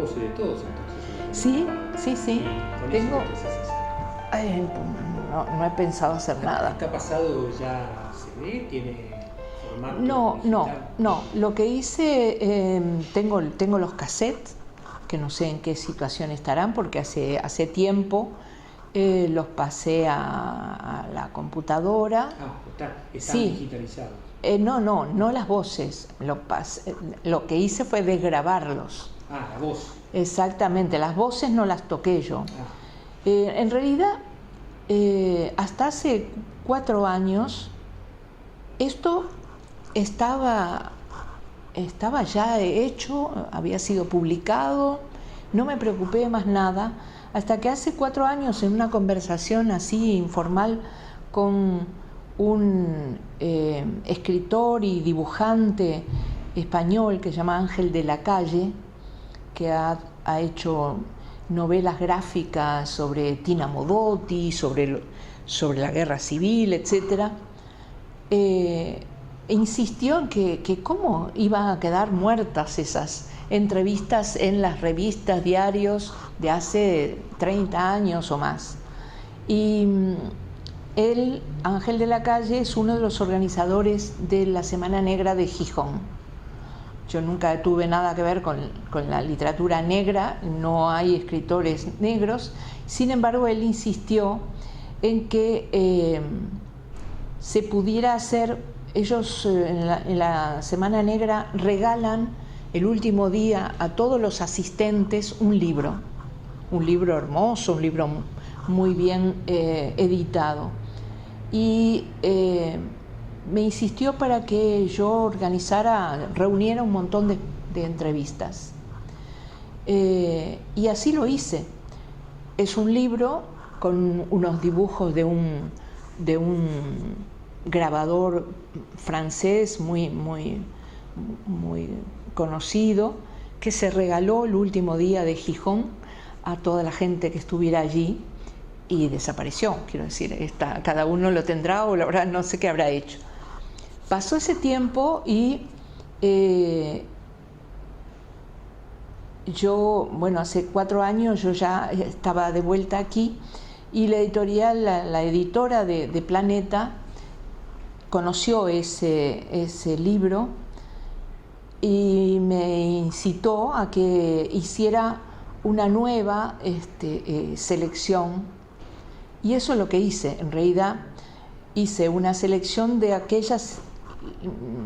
voces de todos entonces. Sí, sí, sí. Con Tengo... eso, ¿qué pensás hacer? No he pensado hacer nada. ¿Está pasado ya CD? ¿Tiene formato No. digital? Lo que hice, tengo los cassettes, que no sé en qué situación estarán, porque hace tiempo los pasé a la computadora. Están Sí. digitalizados. No las voces. Lo que hice fue desgrabarlos. La voz. Exactamente, las voces no las toqué yo. En realidad, hasta hace 4 años, esto estaba ya hecho, había sido publicado, no me preocupé más nada, hasta que hace 4 años, en una conversación así informal con un escritor y dibujante español que se llama Ángel de la Calle, que ha hecho novelas gráficas sobre Tina Modotti, sobre la guerra civil, etc. Insistió en que cómo iban a quedar muertas esas entrevistas en las revistas, diarios de hace 30 años o más. Y él, Ángel de la Calle, es uno de los organizadores de la Semana Negra de Gijón. Yo nunca tuve nada que ver con la literatura negra, no hay escritores negros. Sin embargo, él insistió en que se pudiera hacer. Ellos en la Semana Negra regalan el último día a todos los asistentes un libro hermoso, un libro muy bien editado. Y me insistió para que yo reuniera un montón de entrevistas. Y así lo hice. Es un libro con unos dibujos de un grabador francés muy conocido, que se regaló el último día de Gijón a toda la gente que estuviera allí, y desapareció. Quiero decir, cada uno lo tendrá, o la verdad no sé qué habrá hecho. Pasó ese tiempo y hace 4 años yo ya estaba de vuelta aquí, y la editorial, la editora de Planeta, conoció ese libro y me incitó a que hiciera una nueva selección, y eso es lo que hice. En realidad hice una selección de aquellas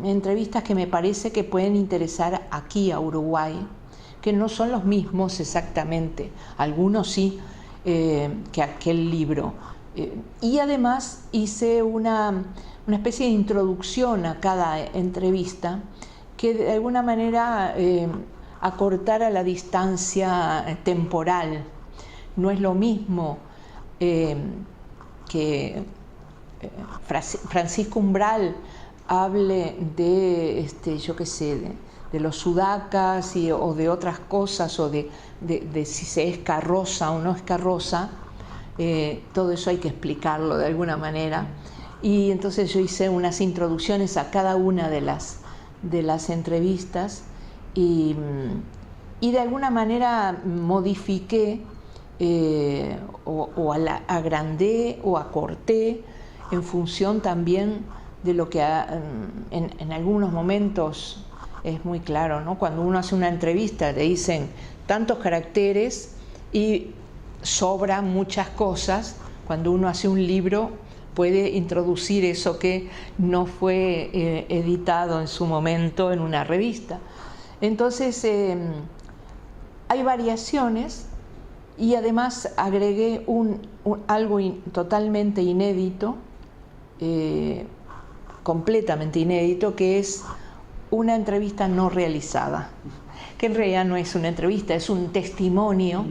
entrevistas que me parece que pueden interesar aquí a Uruguay, que no son los mismos exactamente, algunos sí, que aquel libro. Y además hice una especie de introducción a cada entrevista que de alguna manera acortara la distancia temporal. No es lo mismo que Francisco Umbral hable de, yo qué sé, de los sudacas o de otras cosas, o de si se es carroza o no es carroza. Todo eso hay que explicarlo de alguna manera. Y entonces yo hice unas introducciones a cada una de las entrevistas, y de alguna manera modifiqué o agrandé o acorté en función también de lo que en algunos momentos es muy claro, ¿no? Cuando uno hace una entrevista le dicen tantos caracteres y sobran muchas cosas. Cuando uno hace un libro puede introducir eso que no fue editado en su momento en una revista. Entonces hay variaciones, y además agregué algo totalmente inédito, completamente inédito, que es una entrevista no realizada, que en realidad no es una entrevista, es un testimonio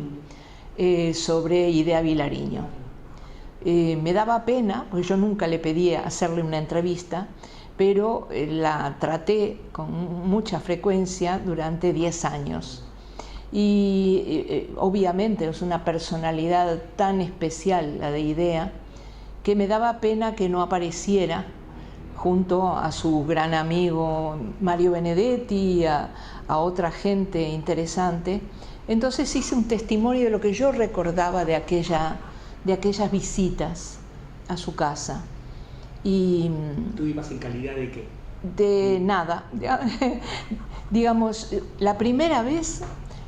sobre Idea Vilariño. Me daba pena, porque yo nunca le pedí hacerle una entrevista, pero la traté con mucha frecuencia durante 10 años. Y obviamente es una personalidad tan especial, la de Idea, que me daba pena que no apareciera junto a su gran amigo Mario Benedetti y a otra gente interesante Entonces hice un testimonio de lo que yo recordaba de aquellas visitas a su casa. Y ¿tú ibas en calidad de qué? De nada. Digamos, la primera vez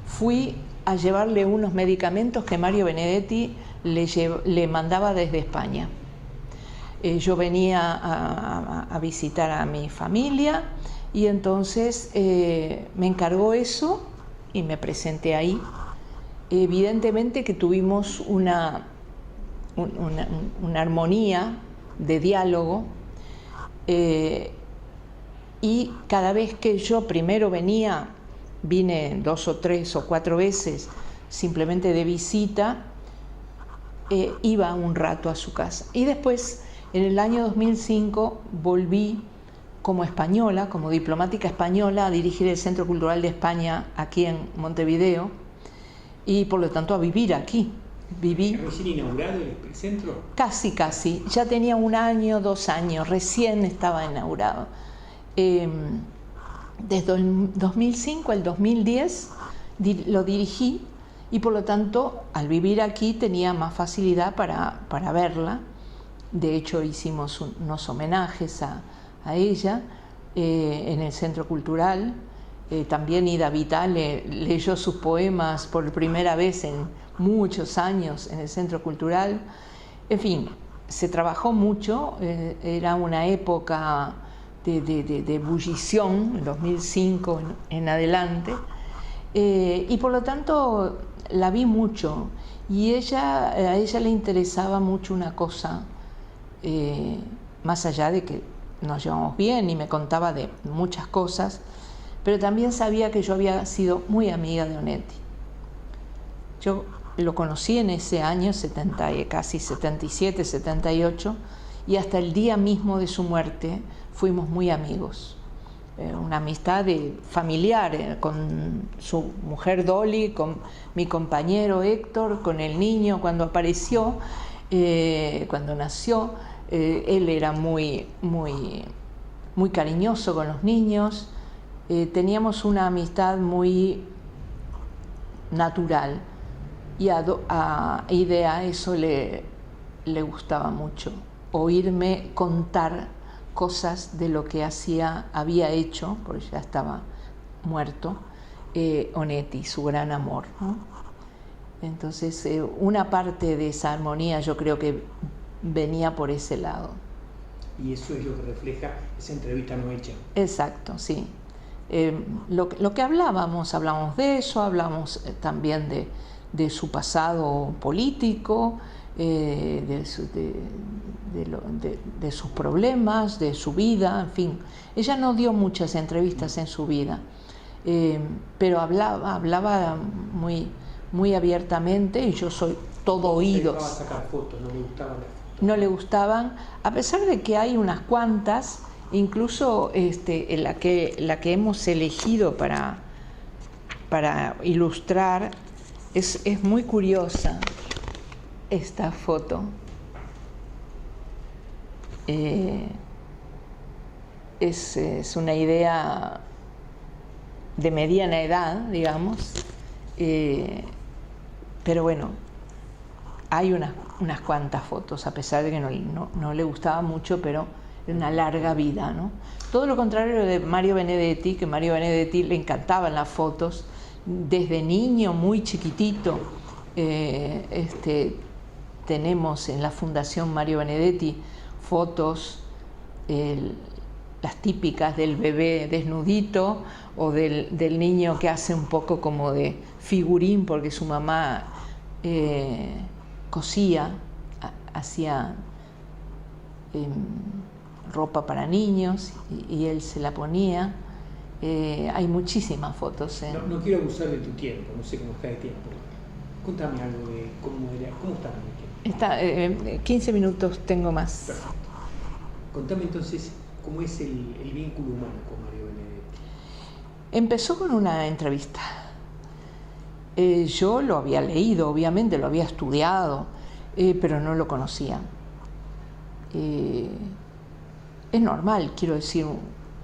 fui a llevarle unos medicamentos que Mario Benedetti le mandaba desde España. Yo venía a visitar a mi familia y entonces me encargó eso y me presenté ahí. Evidentemente que tuvimos una armonía de diálogo, y cada vez que yo primero vine 2 o 3 o 4 veces simplemente de visita, iba un rato a su casa. Y después, en el año 2005, volví como española, como diplomática española, a dirigir el Centro Cultural de España aquí en Montevideo y por lo tanto a vivir aquí. Viví. ¿Recién inaugurado el centro? Casi, ya tenía 1 año, 2 años, recién estaba inaugurado. Desde el 2005 al 2010 lo dirigí y por lo tanto al vivir aquí tenía más facilidad para verla. De hecho hicimos unos homenajes a ella en el Centro Cultural. También Ida Vitale leyó sus poemas por primera vez en muchos años en el Centro Cultural. En fin, se trabajó mucho, era una época de ebullición, en 2005 en adelante, y por lo tanto la vi mucho y a ella le interesaba mucho una cosa, más allá de que nos llevamos bien y me contaba de muchas cosas, pero también sabía que yo había sido muy amiga de Onetti. Yo lo conocí en ese año, casi 77, 78, y hasta el día mismo de su muerte fuimos muy amigos. Una amistad familiar, con su mujer Dolly, con mi compañero Héctor, con el niño cuando apareció, cuando nació. Él era muy cariñoso con los niños. Teníamos una amistad muy natural y a Idea eso le gustaba mucho, oírme contar cosas de lo que había hecho, porque ya estaba muerto, Onetti, su gran amor, ¿no? Entonces una parte de esa armonía yo creo que venía por ese lado. Y eso es lo que refleja esa entrevista no hecha. Exacto, sí. Lo que hablamos de eso, hablamos también de su pasado político, de sus problemas, de su vida, en fin. Ella no dio muchas entrevistas en su vida, pero hablaba muy abiertamente y yo soy todo oídos. No sacar fotos, no le gustaban las fotos. No le gustaban, a pesar de que hay unas cuantas, incluso la que hemos elegido para ilustrar, es muy curiosa esta foto. Es una idea de mediana edad, digamos, pero bueno, hay unas cuantas fotos, a pesar de que no le gustaba mucho, pero era una larga vida, ¿no? Todo lo contrario de Mario Benedetti, que Mario Benedetti le encantaban las fotos, desde niño, muy chiquitito. Tenemos en la Fundación Mario Benedetti fotos, las típicas del bebé desnudito o del niño que hace un poco como de figurín porque su mamá cosía, hacía ropa para niños y él se la ponía. Hay muchísimas fotos. No quiero abusar de tu tiempo, no sé cómo está de tiempo. Contame algo de cómo está el tiempo. 15 minutos tengo más. Perfecto. Contame entonces cómo es el vínculo humano con Mario Benedetti. Empezó con una entrevista. Yo lo había leído, obviamente, lo había estudiado, pero no lo conocía. Es normal, quiero decir,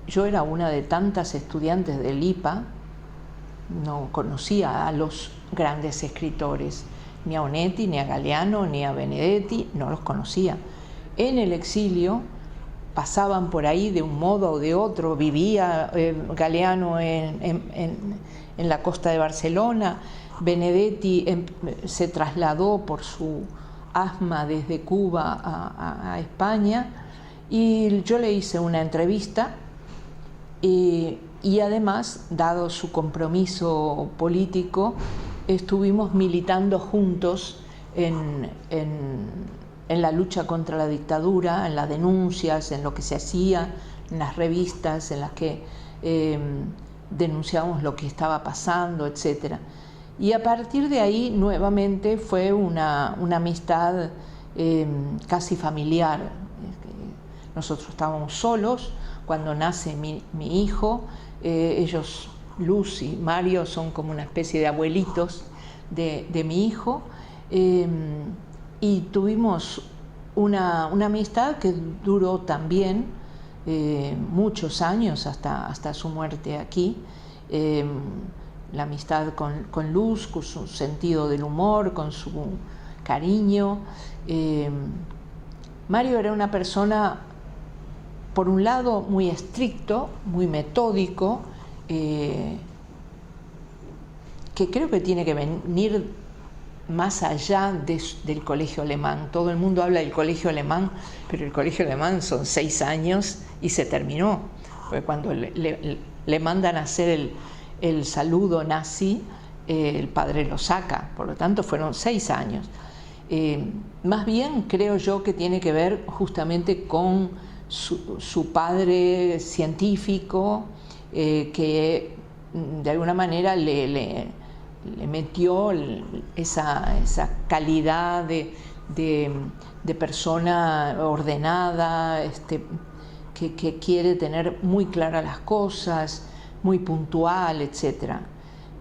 yo era una de tantas estudiantes del IPA no conocía a los grandes escritores, ni a Onetti, ni a Galeano, ni a Benedetti, no los conocía. En el exilio pasaban por ahí de un modo o de otro, vivía Galeano en la costa de Barcelona, Benedetti se trasladó por su asma desde Cuba a España, y yo le hice una entrevista y además, dado su compromiso político, estuvimos militando juntos en la lucha contra la dictadura, en las denuncias, en lo que se hacía, en las revistas en las que denunciábamos lo que estaba pasando, etc. Y a partir de ahí, nuevamente, fue una amistad casi familiar. Nosotros estábamos solos cuando nace mi hijo. Ellos, Luz y Mario, son como una especie de abuelitos de mi hijo. Y tuvimos una amistad que duró también muchos años hasta su muerte aquí. La amistad con Luz, con su sentido del humor, con su cariño. Mario era una persona, por un lado, muy estricto, muy metódico, que creo que tiene que venir más allá del colegio alemán. Todo el mundo habla del colegio alemán, pero el colegio alemán son 6 años y se terminó. Porque cuando le mandan a hacer el saludo nazi, el padre lo saca, por lo tanto fueron 6 años. Más bien creo yo que tiene que ver justamente con su padre científico, que de alguna manera le metió esa calidad de persona ordenada, que quiere tener muy claras las cosas, muy puntual, etc.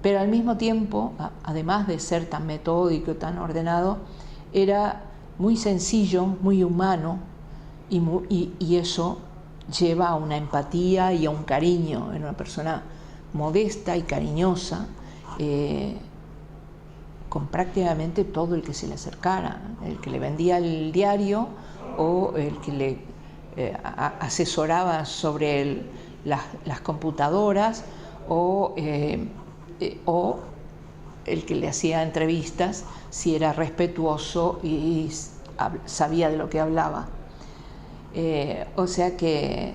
Pero al mismo tiempo, además de ser tan metódico y tan ordenado, era muy sencillo, muy humano, y eso lleva a una empatía y a un cariño. Era una persona modesta y cariñosa, con prácticamente todo el que se le acercara, el que le vendía el diario o el que le asesoraba sobre las computadoras o el que le hacía entrevistas, si era respetuoso y sabía de lo que hablaba. O sea que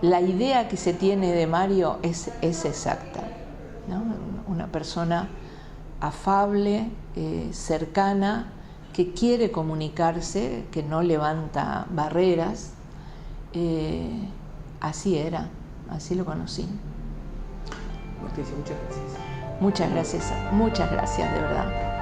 la idea que se tiene de Mario es exacta, ¿no? Una persona afable, cercana, que quiere comunicarse, que no levanta barreras. Así era, así lo conocí. Muchas gracias. Muchas gracias, de verdad.